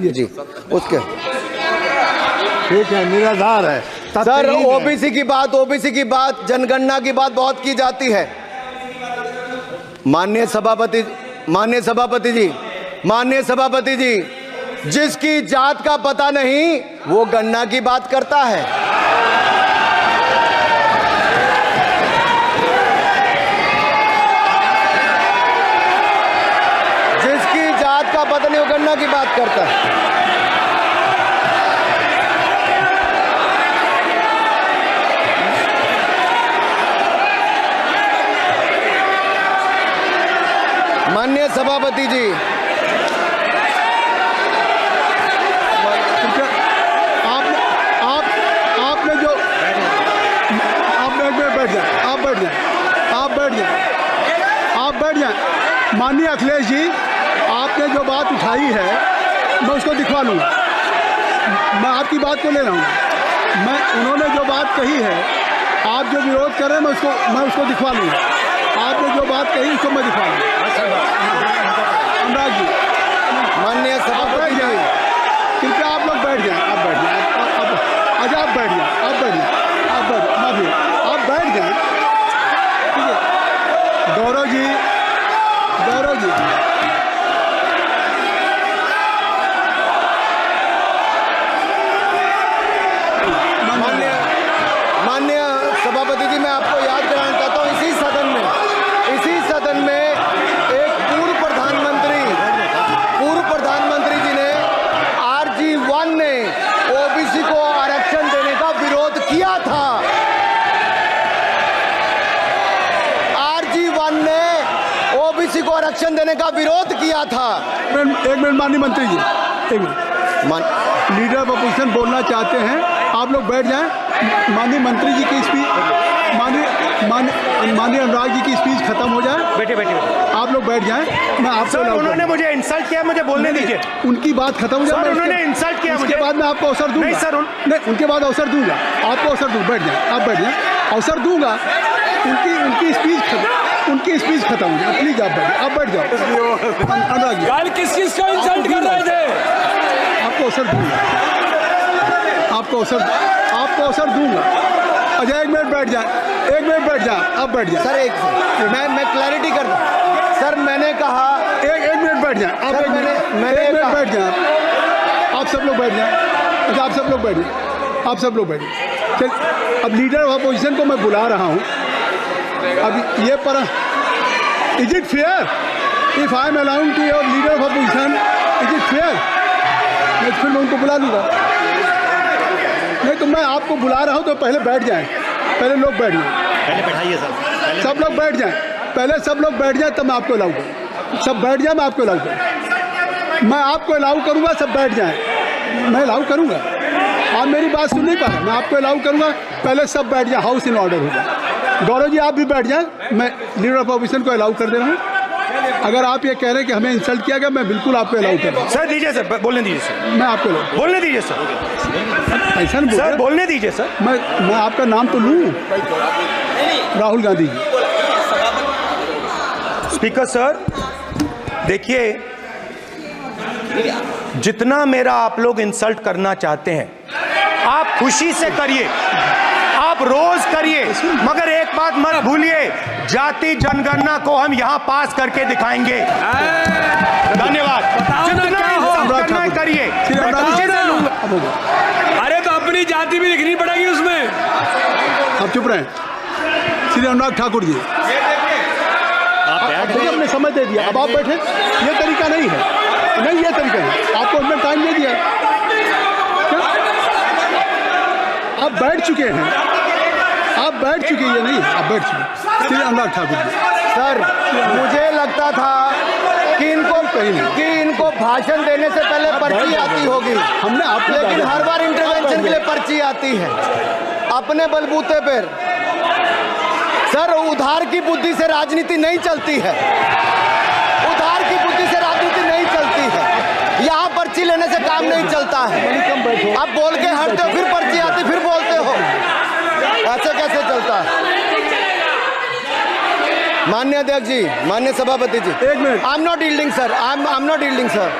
जी उसके ठीक है, निराधार है सर। ओबीसी की बात जनगणना की बात बहुत की जाती है। माननीय सभापति जी, जिसकी जात का पता नहीं वो गणना की बात करता है। जिसकी जात का पता नहीं वो गणना की बात करता है। माननीय सभापति जी, आपने जो आप बैठ जाए। माननीय अखिलेश जी, आपने जो बात उठाई है मैं उसको दिखवा लूँगा। मैं आपकी बात को ले रहा हूँ। उन्होंने जो बात कही है, आप जो विरोध कर रहे हैं मैं उसको दिखवा लूँगा। आपने जो बात कही उसको मैं दिखवा लूँगा। अनुराग जी, माननीय सभापति जी, कृपया आप लोग बैठ जाएं। आप बैठ जाएं। अच्छा, आप बैठ जाएं। आप बैठ जाएं। आप बैठ जाएं। ठीक है। गौरव जी, माननीय सभापति जी, मैं आपको याद कराना चाहता हूँ, इसी सदन में एक पूर्व प्रधानमंत्री जी ने RG1 ने ओबीसी को आरक्षण देने का विरोध किया था। RG1 ने ओबीसी को आरक्षण देने का विरोध किया था। एक मिनट माननीय मंत्री जी, एक मिनट। लीडर ऑफ अपोजिशन बोलना चाहते हैं, आप लोग बैठ जाएं। माननीय मंत्री जी की स्पीच, माननीय अनुराग जी की स्पीच खत्म हो जाए। बैठे आप लोग बैठ जाएं। मैं आपसे उन्होंने मुझे इंसल्ट किया, मुझे बोलने दीजिए। उनकी बात खत्म हो जाए। उन्होंने इंसल्ट किया, उसके बाद मैं आपको अवसर दूंगा। नहीं सर, नहीं, उनके बाद अवसर दूंगा। आपको अवसर दूंगा। बैठ जाएं। आप बैठ जाएं, अवसर दूंगा। उनकी स्पीच खत्म हो जाए। प्लीज आप बैठ जाओ। अनुराग जी, किस को इंसल्ट कर रहे थे? आपको अवसर दूंगा। आपको अवसर दूंगा। अच्छा, एक मिनट बैठ जाए। आप बैठ जाए। सर मैं क्लैरिटी कर दूं। सर मैंने कहा एक मिनट बैठ जाए। आप एक मिनट बैठ जाए। आप सब लोग बैठ जाए। अच्छा, आप सब लोग बैठ जाए। चल, अब लीडर ऑफ अपोजिशन को मैं बुला रहा हूँ। अब ये पर is it fair if I am allowed to your leader of opposition? Is it fair? मैं फिर मैं उनको बुला लूँगा। नहीं तो मैं आपको बुला रहा हूँ, तो पहले बैठ जाएं। पहले लोग बैठ जाएं। पहले बैठाइए सर। सब लोग बैठ जाएं। पहले सब लोग बैठ जाएं, तब मैं आपको अलाउ करूँ। सब बैठ जाएं, मैं आपको अलाउ करूँ। मैं आपको अलाउ करूँगा, सब बैठ जाएं। मैं अलाउ करूँगा। आप मेरी बात सुन नहीं पा रहे। मैं आपको अलाउ करूँगा, पहले सब बैठ जाए। हाउस इन ऑर्डर होगा। गौरव जी, आप भी बैठ जाएं। मैं लीडर ऑफ अपोजिशन को अलाउ कर दे रहा हूँ। अगर आप ये कह रहे हैं कि हमें इंसल्ट किया गया, मैं बिल्कुल आपको अलाउ कर रहा हूँ। सर दीजिए, सर बोलने दीजिए। सर मैं आपको बोलने दीजिए सर। ऐसा नहीं सर बोलने दीजिए सर। मैं आपका नाम तो लूँ। राहुल गांधी जी। स्पीकर सर, देखिए, जितना मेरा आप लोग इंसल्ट करना चाहते हैं, आप खुशी से करिए, आप रोज करिए, मगर एक बात मत भूलिए, जाति जनगणना को हम यहाँ पास करके दिखाएंगे। धन्यवाद। जितना इंसल्ट करना है करिए, मैं खुशी से लूंगा। अरे तो अपनी जाति भी दिखनी पड़ेगी उसमें। आप चुप रहें। श्री अनुराग ठाकुर जी, आपने समय दे दिया। अब आप बैठे। ये तरीका नहीं है। नहीं, ये तरीका है। आपको हमने टाइम दे दिया। आप बैठ चुके हैं। आप बैठ चुके हैं। नहीं, आप बैठ चुके। श्री अनुराग ठाकुर जी। सर, मुझे लगता था कि इनको भाषण देने से पहले पर्ची आती होगी। हमने आपको, लेकिन हर बार इंटरवेंशन के लिए पर्ची आती है अपने बलबूते पर। सर, उधार की बुद्धि से राजनीति नहीं चलती है। उधार की बुद्धि से राजनीति नहीं चलती है। यहाँ पर्ची लेने से काम नहीं चलता है। आप बोल के हटते हो, फिर पर्ची आती, फिर बोलते हो। ऐसे कैसे चलता है? माननीय अध्यक्ष जी, माननीय सभापति जी, एक minute. I am not yielding sir. I am not yielding sir.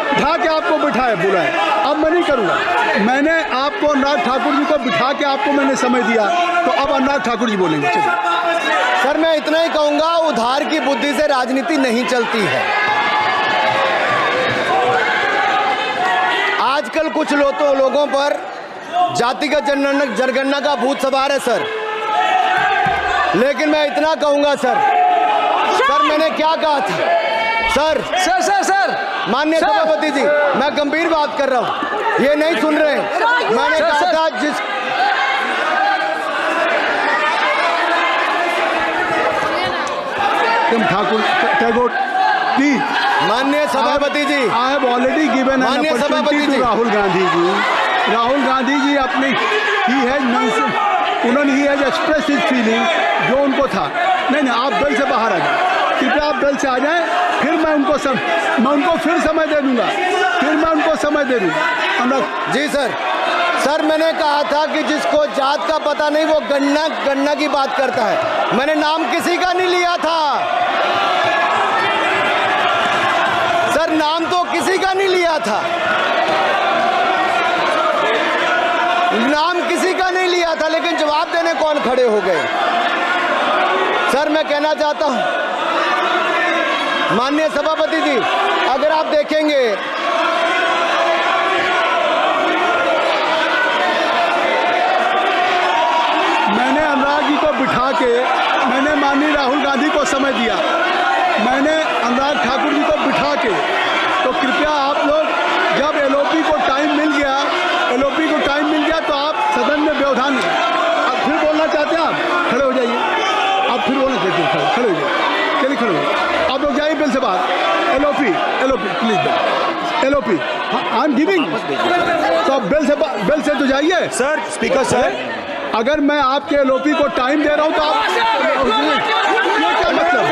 उठा के आपको बिठाया बुलाया, अब मैं नहीं करूँगा। मैंने आपको अनुराग ठाकुर जी को बिठा के आपको मैंने समय दिया, तो अब अनुराग ठाकुर जी बोलेंगे। चलिए सर मैं इतना ही कहूंगा, उधार की बुद्धि से राजनीति नहीं चलती है। आजकल कुछ लोगों पर जातिगत जनगणना का भूत सवार है सर, लेकिन मैं इतना कहूंगा सर, मैंने क्या कहा था सर? सर माननीय सभापति जी, मैं गंभीर बात कर रहा हूं, ये नहीं सुन रहे हैं। मैंने कहा था जिस ठाकुर टैगोर प्लीज, माननीय सभापति ji, I have already given an माननीय सभापति अपॉर्चुनिटी जी, टू राहुल गांधी जी। राहुल गांधी जी अपने ही हैज एक्सप्रेस हिज फीलिंग जो उनको था। नहीं आप दल से बाहर आ जाए, कृपया आप दल से आ जाएं, फिर मैं उनको फिर समय दे दूंगा, जी सर मैंने कहा था कि जिसको जात का पता नहीं वो गणना की बात करता है। मैंने नाम किसी का नहीं लिया था सर, नाम तो किसी का नहीं लिया था, नाम किसी का नहीं लिया था, लेकिन जवाब देने कौन खड़े हो गए? सर मैं कहना चाहता हूं माननीय सभापति जी, अगर आप देखेंगे मैंने अनुराग जी को बिठा के मैंने माननीय राहुल गांधी को समय दिया, मैंने अनुराग ठाकुर जी को बिठा के, तो कृपया आप लोग जब एलओपी को टाइम मिल गया तो आप सदन में व्यवधान आप फिर बोलना चाहते हैं, आप खड़े हो जाइए, आप फिर बोलना चाहते हैं, खड़े हो जाइए, चलिए खड़े हो जाइए, आप लोग जाइए बिल से बाहर। LOP please, LOP I am giving, तो बिल से तो जाइए सर। स्पीकर सर, अगर मैं आपके एलओपी को टाइम दे रहा हूं तो आप ये क्या मतलब?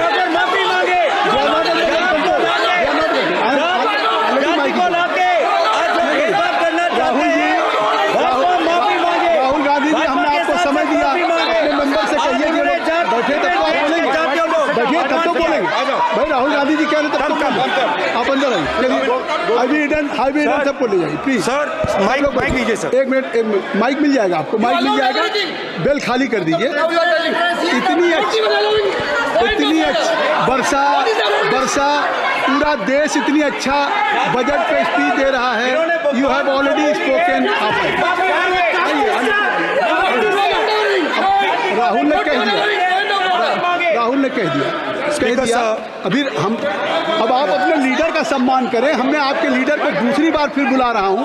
राहुल गांधी जी, हमने आपको समय दिया, अपने मेंबर से कहिए कि बैठे तब तो आप बोलेंगे, बैठिए तब तो बोलेंगे भाई। राहुल गांधी जी कह रहे तब तो आप अंदर आइए, चलिए हाईवे सबको ले जाइए प्लीज। सर माइक लीजिए सर, एक मिनट माइक मिल जाएगा आपको, माइक मिल जाएगा, बेल खाली कर दीजिए। इतनी अच्छी वर्षा पूरा देश इतनी अच्छा बजट पे स्पीच दे रहा है। You have already spoken. Rahul ने कह दिया अभी हम, अब आप अपने लीडर का सम्मान करें। हमने आपके लीडर को दूसरी बार फिर बुला रहा हूं,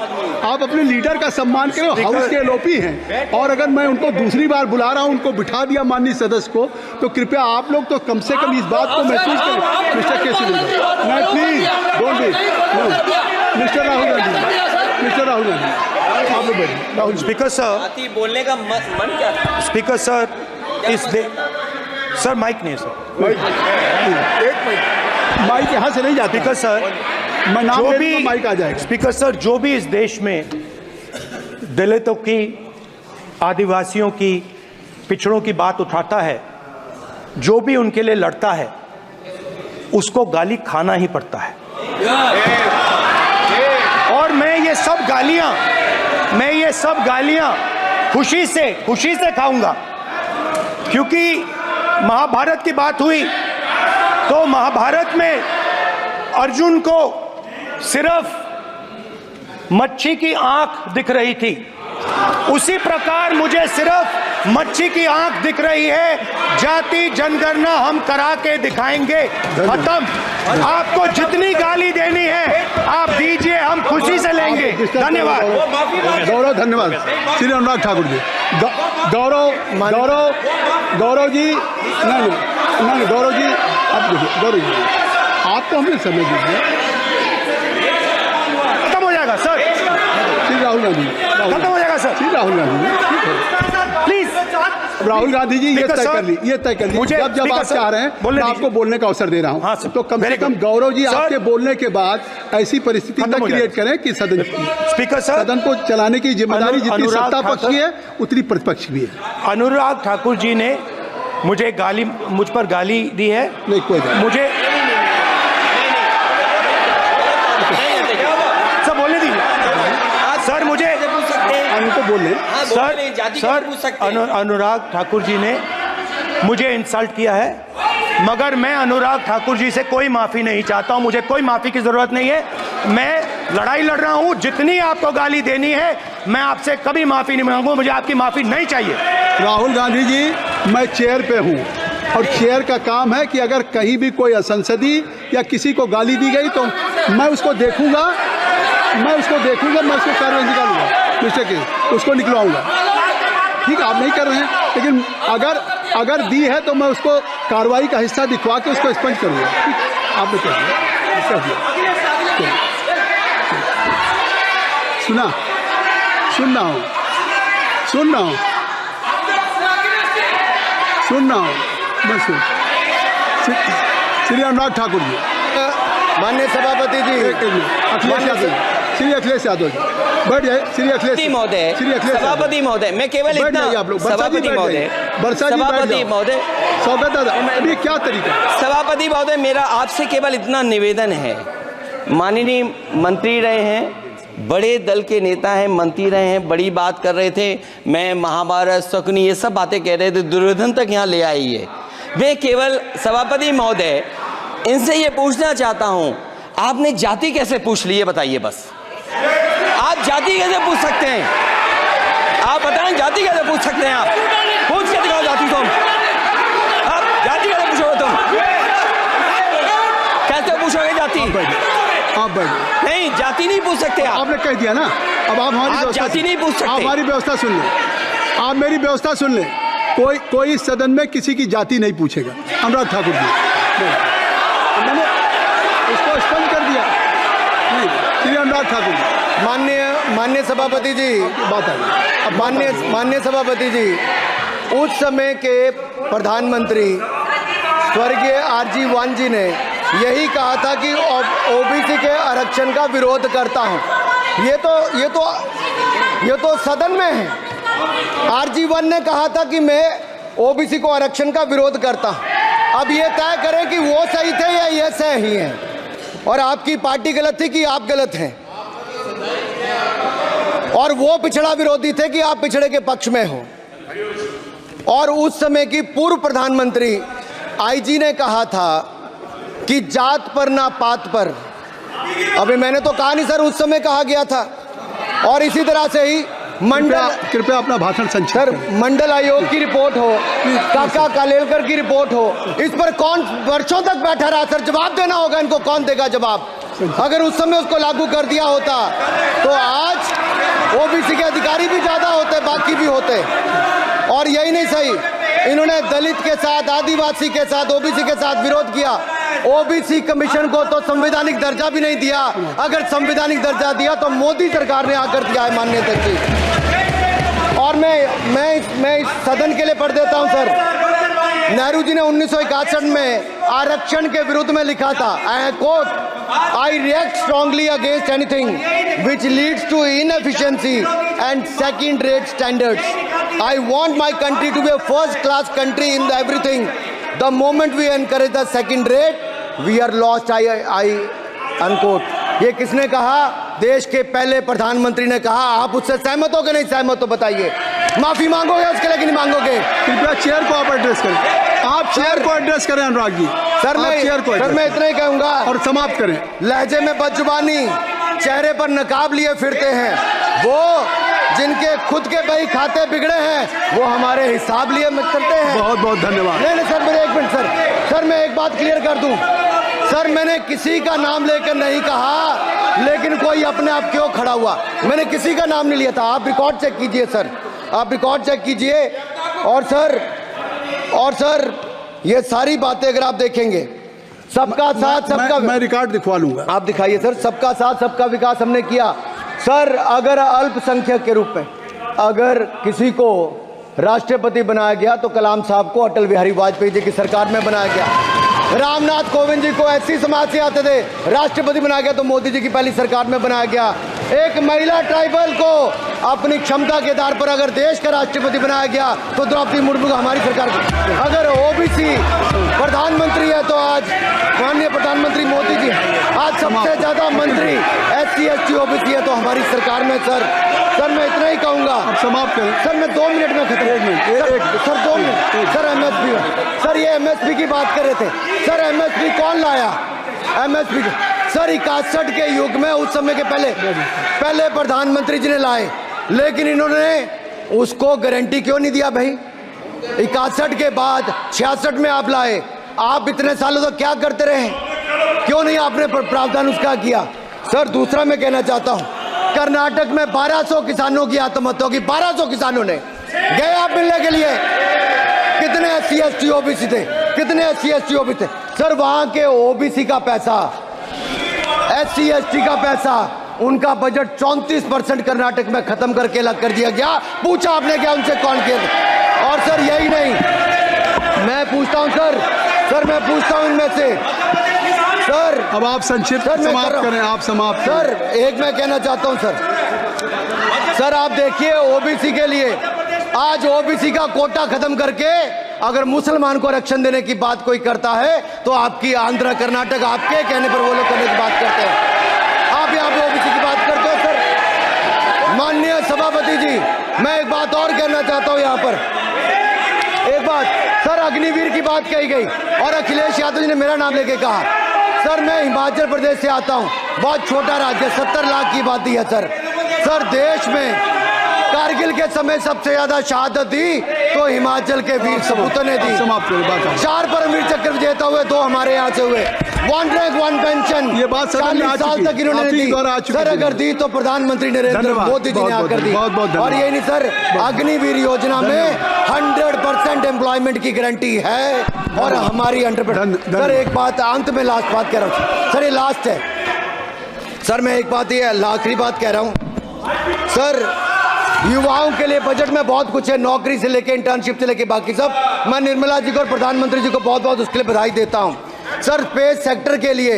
आप अपने लीडर का सम्मान करें। हाउस के एलओपी हैं, और अगर मैं उनको दूसरी बार बुला रहा हूं, उनको बिठा दिया माननीय सदस्य को, तो कृपया आप लोग तो कम से कम इस बात को महसूस करें। मिस्टर केसी मैं please don't be mister Rahul Gandhi आप लोग बैठिए। राहुल स्पीकर सर, बोलने का मन क्या था? स्पीकर सर, सर माइक नहीं है सर, माइक यहाँ से नहीं जाता। स्पीकर सर, मैं नाम जो ले भी दूंगा, माइक आ जाएगा। स्पीकर सर, जो भी इस देश में दलितों की, आदिवासियों की, पिछड़ों की बात उठाता है, जो भी उनके लिए लड़ता है, उसको गाली खाना ही पड़ता है। और मैं ये सब गालियां खुशी से खाऊंगा, क्योंकि महाभारत की बात हुई तो महाभारत में अर्जुन को सिर्फ मच्छी की आंख दिख रही थी, उसी प्रकार मुझे सिर्फ मच्छी की आंख दिख रही है। जाति जनगणना हम करा के दिखाएंगे, खत्म। आपको जितनी गाली देनी है आप दीजिए, हम खुशी से लेंगे। धन्यवाद गौरव, धन्यवाद श्री अनुराग ठाकुर जी। गौरव जी, नहीं गौरव जी, आप देखिए गौरव जी, आप तो हमें समय दीजिए, खत्म हो जाएगा सर। श्री राहुल गांधी, खत्म हो जाएगा सर। श्री राहुल गांधी प्लीज राहुल गांधी जी, ये तय कर ली, मुझे जब आप चाह रहे हैं मैं आपको बोलने का अवसर दे रहा हूं। हाँ सर, तो कम से कम गौरव जी आपके बोलने के बाद ऐसी परिस्थिति न क्रिएट करें कि स्पीकर सर, सदन को चलाने की जिम्मेदारी जितनी सत्ता पक्ष की है उतनी प्रतिपक्ष भी है। अनुराग ठाकुर जी ने मुझ पर गाली दी है। नहीं कोई मुझे हाँ, बोल रहे हैं, जाति कैसे पूछ सकते हैं? अनुराग ठाकुर जी ने मुझे इंसल्ट किया है, मगर मैं अनुराग ठाकुर जी से कोई माफी नहीं चाहता हूं। मुझे कोई माफी की जरूरत नहीं है। मैं लड़ाई लड़ रहा हूं। जितनी आपको गाली देनी है मैं आपसे कभी माफी नहीं मांगूंगा। मुझे आपकी माफी नहीं चाहिए। राहुल गांधी जी, मैं चेयर पे हूँ और चेयर का काम है कि अगर कहीं भी कोई असंसदीय या किसी को गाली दी गई तो मैं उसको देखूंगा, मैं उसको कार्रवाई निकालूंगा, मिस्टर के उसको निकलवाऊंगा। ठीक है, आप नहीं कर रहे हैं, लेकिन अगर दी है तो मैं उसको कार्रवाई का हिस्सा दिखवा के उसको स्पंज करूंगा। ठीक, आपने कह दिया। सुन रहा हूँ मैं श्री अनुराग ठाकुर जी, माननीय सभापति जी, श्री अखिलेश यादव जी, बैठ जाए। श्री अखिलेश महोदय, सभापति महोदय, मैं केवल इतना, सभापति महोदय, स्वागत है। अभी क्या तरीका? सभापति महोदय, मेरा आपसे केवल इतना निवेदन है। माननीय मंत्री रहे हैं, बड़े दल के नेता हैं, मंत्री रहे हैं, बड़ी बात कर रहे थे। मैं महाभारत, शकुनी, ये सब बातें कह रहे थे, दुर्योधन तक यहाँ ले आई है। मैं केवल सभापति महोदय इनसे ये पूछना चाहता हूँ, आपने जाति कैसे पूछ ली है बताइए बस। आप जाति कैसे पूछ सकते हैं? आप बताएं, जाति कैसे पूछ सकते हैं? आप पूछ के दिखाओ जाति तुम। आप जाति कैसे पूछोगे तुम? कैसे पूछोगे जाति? आप बैठ नहीं, जाति नहीं पूछ सकते आप। आपने कह दिया ना, अब आप हमारी जाति नहीं पूछ सकते। आप हमारी व्यवस्था सुन लें, आप मेरी व्यवस्था सुन लें। कोई सदन में किसी की जाति नहीं पूछेगा। अनुराग ठाकुर जी, मैंने उसको स्पष्ट कर दिया। नहीं, श्री अनुराग ठाकुर जी, माननीय सभापति जी, बात आई। माननीय सभापति जी, उस समय के प्रधानमंत्री स्वर्गीय आरजी वान जी ने यही कहा था कि ओबीसी के आरक्षण का विरोध करता हूं। ये तो सदन में है। आरजी वन ने कहा था कि मैं ओबीसी को आरक्षण का विरोध करता हूं। अब ये तय करें कि वो सही थे या ये सही हैं, और आपकी पार्टी गलत थी कि आप गलत हैं, और वो पिछड़ा विरोधी थे कि आप पिछड़े के पक्ष में हो। और उस समय की पूर्व प्रधानमंत्री आईजी ने कहा था कि जात पर ना पात पर। अभी मैंने तो कहा नहीं सर, उस समय कहा गया था। और इसी तरह से ही कृपया अपना भाषण संक्षिप्त सर, मंडल आयोग की रिपोर्ट हो, काका कालेलकर की रिपोर्ट हो, इस पर कौन वर्षों तक बैठा रहा? सर, जवाब देना होगा इनको, कौन देगा जवाब? अगर उस समय उसको लागू कर दिया होता तो आज ओबीसी के अधिकारी भी ज्यादा होते, बाकी भी होते। और यही नहीं सही, इन्होंने दलित के साथ, आदिवासी के साथ, ओबीसी के साथ विरोध किया। ओबीसी कमीशन को तो संवैधानिक दर्जा भी नहीं दिया। अगर संवैधानिक दर्जा दिया तो मोदी सरकार ने आकर दिया है माननीय जी। और मैं इस सदन के लिए पढ़ देता हूं सर। नेहरू जी ने 1961 में आरक्षण के विरुद्ध में लिखा था, I quote, I react strongly against anything which leads to inefficiency and second rate standards. I want my country to be a first class country in everything. The moment we encourage the second rate we are lost. I unquote. ये किसने कहा? देश के पहले प्रधानमंत्री ने कहा। आप उससे सहमत हो कि नहीं सहमत हो बताइए? माफी मांगोगे उसके लिए कि नहीं मांगोगे? कृपया चेयर को आप एड्रेस करें। आप चेयर को एड्रेस करें अनुराग जी। सर मैं इतना ही कहूंगा और समाप्त करें। लहजे में बदजुबानी, चेहरे पर नकाब लिए फिरते हैं वो, जिनके खुद के बही खाते बिगड़े हैं, वो हमारे हिसाब लिए चलते हैं। बहुत बहुत धन्यवाद। नहीं सर, मेरे एक मिनट सर, मैं एक बात क्लियर कर दूं सर। मैंने किसी का नाम लेकर नहीं कहा, लेकिन कोई अपने आप क्यों खड़ा हुआ? मैंने किसी का नाम नहीं लिया था। आप रिकॉर्ड चेक कीजिए सर, आप रिकॉर्ड चेक कीजिए। और सर ये सारी बातें अगर आप देखेंगे, सबका साथ सबका, मैं रिकॉर्ड दिखवा लूंगा। आप दिखाइए सर। सबका साथ सबका विकास हमने किया सर। अगर अल्पसंख्यक के रूप में अगर किसी को राष्ट्रपति बनाया गया तो कलाम साहब को अटल बिहारी वाजपेयी जी की सरकार में बनाया गया। रामनाथ कोविंद जी को ऐसी समाज से आते थे, राष्ट्रपति बनाया गया तो मोदी जी की पहली सरकार में बनाया गया। एक महिला ट्राइबल को अपनी क्षमता के आधार पर अगर देश का राष्ट्रपति बनाया गया तो द्रौपदी मुर्मू को हमारी सरकार। अगर ओबीसी प्रधानमंत्री है तो आज माननीय प्रधानमंत्री मोदी जी, आज सबसे ज्यादा मंत्री SC ST OBC है तो हमारी सरकार में सर मैं इतना ही कहूंगा। अब समाप्त करें सर, मैं 2 मिनट में खत्म। Sir 2 minute. Sir MSP, sir ये MSP की बात कर रहे थे। सर MSP कौन लाया? MSP सर 61 के युग में, उस समय के पहले प्रधानमंत्री जी ने लाए, लेकिन इन्होंने उसको गारंटी क्यों नहीं दिया भाई? 61 के बाद 66 में आप लाए। आप इतने सालों तक क्या करते रहे? क्यों नहीं आपने प्रावधान उसका किया? सर दूसरा मैं कहना चाहता हूं, कर्नाटक में 1200 किसानों की आत्महत्या होगी। 1200 किसानों ने गए आप मिलने के लिए। कितने SC ST OBC थे? कितने SC ST OBC थे? सर वहां के OBC का पैसा, SC ST का पैसा, उनका बजट 34% कर्नाटक में खत्म करके अलग कर दिया गया। पूछा आपने क्या उनसे? कौन किया? और सर यही नहीं, मैं पूछता हूं सर मैं पूछता हूं इनमें से सर, अब आप संक्षिप्त समाप्त करें। आप समाप्त सर एक मैं कहना चाहता हूं सर आप देखिए OBC के लिए आज OBC का कोटा खत्म करके अगर मुसलमान को आरक्षण देने की बात कोई करता है तो आपकी आंध्र कर्नाटक आपके कहने पर वो लोग करने की बात करते हैं। आप यहाँ पे OBC की बात करते हो सर। माननीय सभापति जी, मैं एक बात और कहना चाहता हूँ यहाँ पर। एक बात सर, अग्निवीर की बात कही गई और अखिलेश यादव जी ने मेरा नाम लेके कहा। सर मैं हिमाचल प्रदेश से आता हूँ, बहुत छोटा राज्य, 70 लाख की आबादी है सर देश में कारगिल के समय सबसे ज्यादा शहादत दी तो हिमाचल के वीर सपूतों ने दी। 4 परमवीर चक्र विजेता हुए, 2 हमारे यहाँ से हुए। 1 रैंक 1 पेंशन ये बात 40 साल तक इन्होंने दी। सर अगर दी तो प्रधानमंत्री नरेंद्र मोदी जी ने आकर दी। और यही नहीं सर, अग्निवीर योजना में 100% एम्प्लॉयमेंट की गारंटी है और हमारी 100%। सर एक बात अंत में, लास्ट बात कह रहा हूँ सर, ये लास्ट है सर। मैं एक बात, ये आखिरी बात कह रहा हूँ सर, युवाओं के लिए बजट में बहुत कुछ है, नौकरी से लेके इंटर्नशिप से लेके बाकी सब। मैं निर्मला जी को और प्रधानमंत्री जी को बहुत बहुत उसके लिए बधाई देता हूं सर। स्पेस सेक्टर के लिए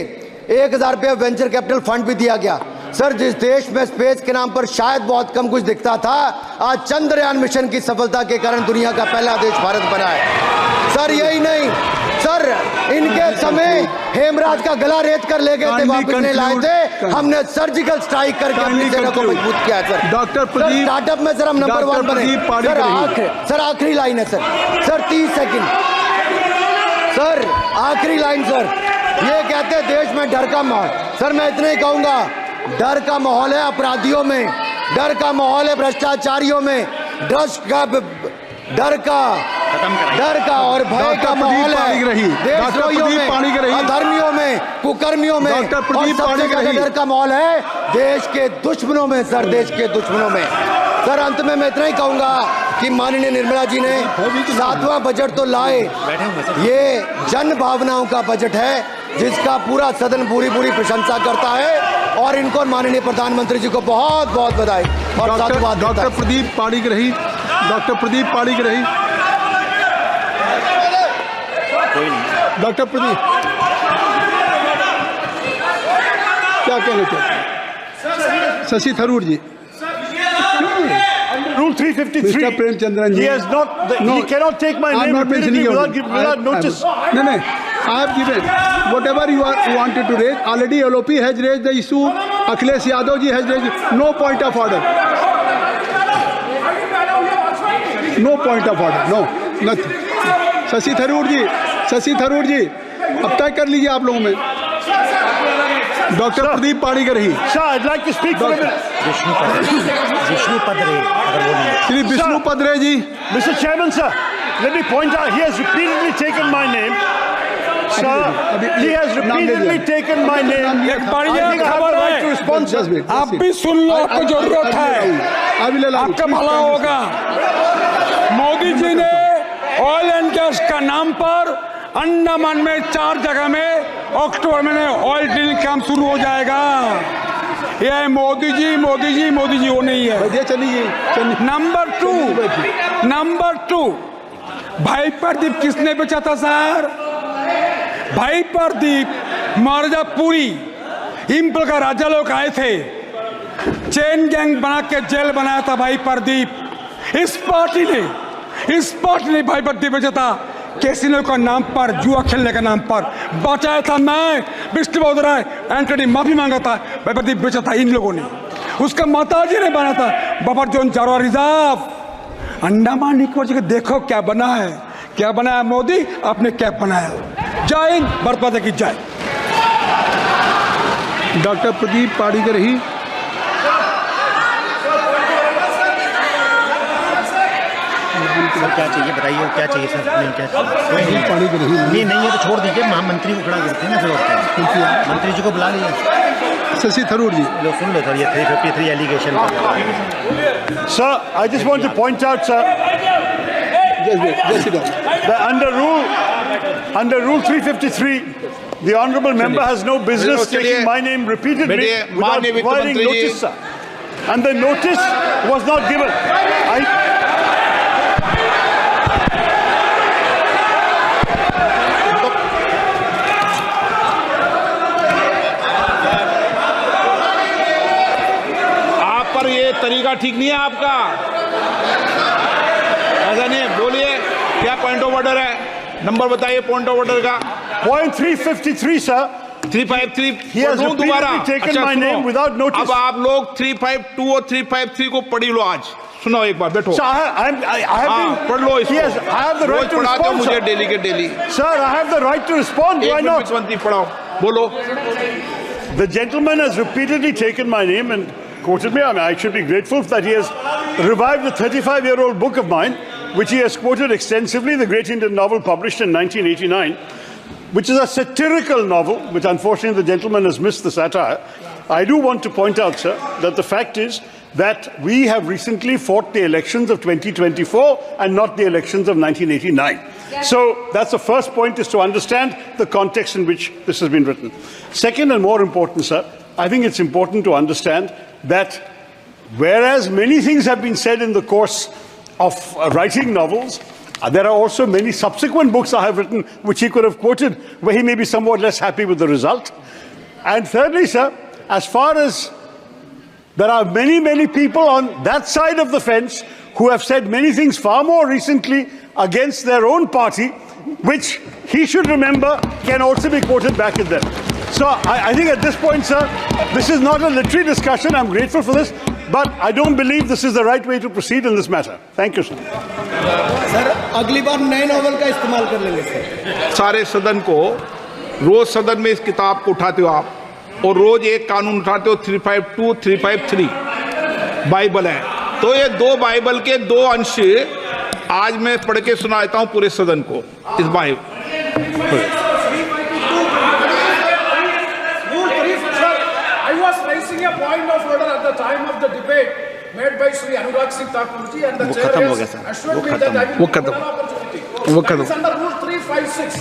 1000 रुपये वेंचर कैपिटल फंड भी दिया गया सर। जिस देश में स्पेस के नाम पर शायद बहुत कम कुछ दिखता था, आज चंद्रयान मिशन की सफलता के कारण दुनिया का पहला देश भारत बना है सर। यही नहीं सर, इनके समय हेमराज का गला रेत कर ले गए थे, वापस नहीं लाए थे, हमने सर्जिकल स्ट्राइक करके अपनी सेना को मजबूत किया सर। डॉक्टर प्रदीप, स्टार्टअप में सर हम नंबर 1 बने सर। आखिरी लाइन है सर 30 सेकंड सर, आखिरी लाइन सर। ये कहते हैं देश में डर का माहौल। सर मैं इतना ही कहूंगा, डर का माहौल है अपराधियों में, डर का माहौल है भ्रष्टाचारियों में, डर का और भय का माहौल है देशद्रोहियों में, अधर्मियों में, कुकर्मियों में, और सबसे ज्यादा डर का माहौल है देश के दुश्मनों में सर, देश के दुश्मनों में सर। अंत में मैं इतना ही कहूंगा कि माननीय निर्मला जी ने 7वां बजट तो लाए, ये जन भावनाओं का बजट है जिसका पूरा सदन पूरी प्रशंसा करता है और इनको माननीय प्रधानमंत्री जी को बहुत बहुत बधाई। और doctor Pradeep Panigrahi, doctor Pradeep Panigrahi, doctor Pradeep क्या कहना चाहते हैं? शशि थरूर जी। Rule 353. Mr. Premchandran ji. He has not. He cannot take my name repeatedly without notice. No. I have given whatever you wanted to raise. Already LOP has raised the issue. Akhilesh Yadav ji has raised. No point of order. No point of order. No, nothing. Shashi Tharoor जी, अब तय कर लीजिए आप लोगों में। Doctor Pradeep Panigrahi. Sir, I'd like to speak for a minute. Vishnu Padre, अगर वो नहीं। श्री विष्णु पदरे जी। Mr. Chairman, sir, let me point out, he has repeatedly taken my name. Sir, he has repeatedly taken my name. एक बढ़िया खबर है, आप भी सुन लो, आपको जरूरत है, आपका भला होगा। मोदी जी ने ऑयल एंड गैस का नाम पर अंडमान में 4 जगह में अक्टूबर में ऑयल ड्रिलिंग काम शुरू हो जाएगा। ये मोदी जी वो नहीं है। चलिए। नंबर 2 भाई प्रदीप किसने बेचा था सर? भाई प्रदीप मिर्जापुरी इंपल का राजा लोग आए थे, चेन गैंग बना के जेल बनाया था भाई प्रदीप। इस पार्टी ने भाई प्रदीप बेचा था। कैसीनो का नाम पर, जुआ खेलने का नाम पर बचाया था मैं, विष्णु राय, एंटनी माफी मांगा था, प्रदीप बेचा था इन लोगों ने, उसका माताजी ने बना था बफर जोन चारों रिजर्व, अंडमान निकोबार के देखो क्या बना है, क्या बनाया मोदी, आपने क्या बनाया। जय हिंद, भारत माता की जय। डॉक्टर प्रदीप पाड़ीकर ही। सर क्या चाहिए बताइए, क्या चाहिए सर? नहीं क्या कोई नहीं पाड़ीकर ही नहीं नहीं है तो छोड़ दीजिए, महामंत्री को खड़ा करते हैं ना फिर। और क्या मंत्री जी को बुला लीजिए। शशि थरूर जी। लो सुन लो सर, ये 353 allegation. Sir, I just want to point out, sir, that under rule 353, the honourable member has no business taking my name repeatedly without providing notice, sir. And the notice was not given. आप पर ये तरीका ठीक नहीं है आपका, ऐसा नहीं है। बोलिए क्या पॉइंट ऑफ ऑर्डर है, नंबर बताइए पॉइंट ऑफ ऑर्डर का। Point 353, sir. 353 He has बोलूं दोबारा? repeatedly taken अच्छा, my सुनो। name without notice. अब आप लोग 352 और 353 को पढ़ी लो आज। सुनो एक बार, बैठो। Sir, I have हाँ, been. पढ़ लो इसको। Yes, I have the right rose to पढ़ाते हो respond, मुझे sir. डेली के daily. Sir, I have the right to respond. Why एक not? मिनट मंत्री पढ़ाओ, बोलो। The gentleman has repeatedly taken my name and quoted me. I mean, I should be grateful that he has revived the 35-year-old book of mine, which he has quoted extensively, the great Indian novel published in 1989, which is a satirical novel, which unfortunately the gentleman has missed the satire. I do want to point out, sir, that the fact is that we have recently fought the elections of 2024 and not the elections of 1989. So that's the first point, is to understand the context in which this has been written. Second, and more important, sir, I think it's important to understand that whereas many things have been said in the course of writing novels, there are also many subsequent books I have written which he could have quoted where he may be somewhat less happy with the result. And thirdly, sir, as far as there are many people on that side of the fence who have said many things far more recently against their own party, which he should remember can also be quoted back at them. So I think at this point, sir, this is not a literary discussion. I'm grateful for this, but I don't believe this is the right way to proceed in this matter. Thank you, sir. Sir अगली बार नए novel का इस्तेमाल कर लेंगे sir. सारे सदन को रोज सदन में इस किताब को उठाते हो आप, और रोज एक कानून उठाते हो 352 353 बाइबल है, तो ये दो बाइबल के दो अंश आज मैं पढ़ के सुना देता हूँ पूरे सदन को इस Bible. I was raising a point of order at the time of the debate made by Sri Anurag Singh Thakur ji, and the chair has assured me that I will give an opportunity. It's under Rule 356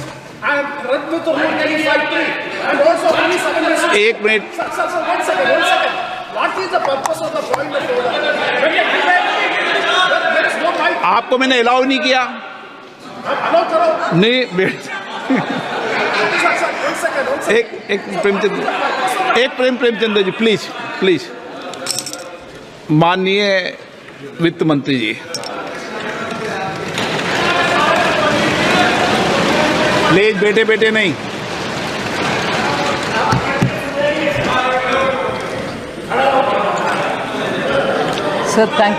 and read with Rule 353 and also Rule 7. एक minute. Sir, one second. What is the purpose of the point of order? When a debate, there is no right. आपको मैंने allow नहीं किया। Allow करो। नहीं बैठ। Sir, one second. एक Premchandra ji, please. माननीय वित्त मंत्री जी, प्लीज बैठे नहीं। Sir thank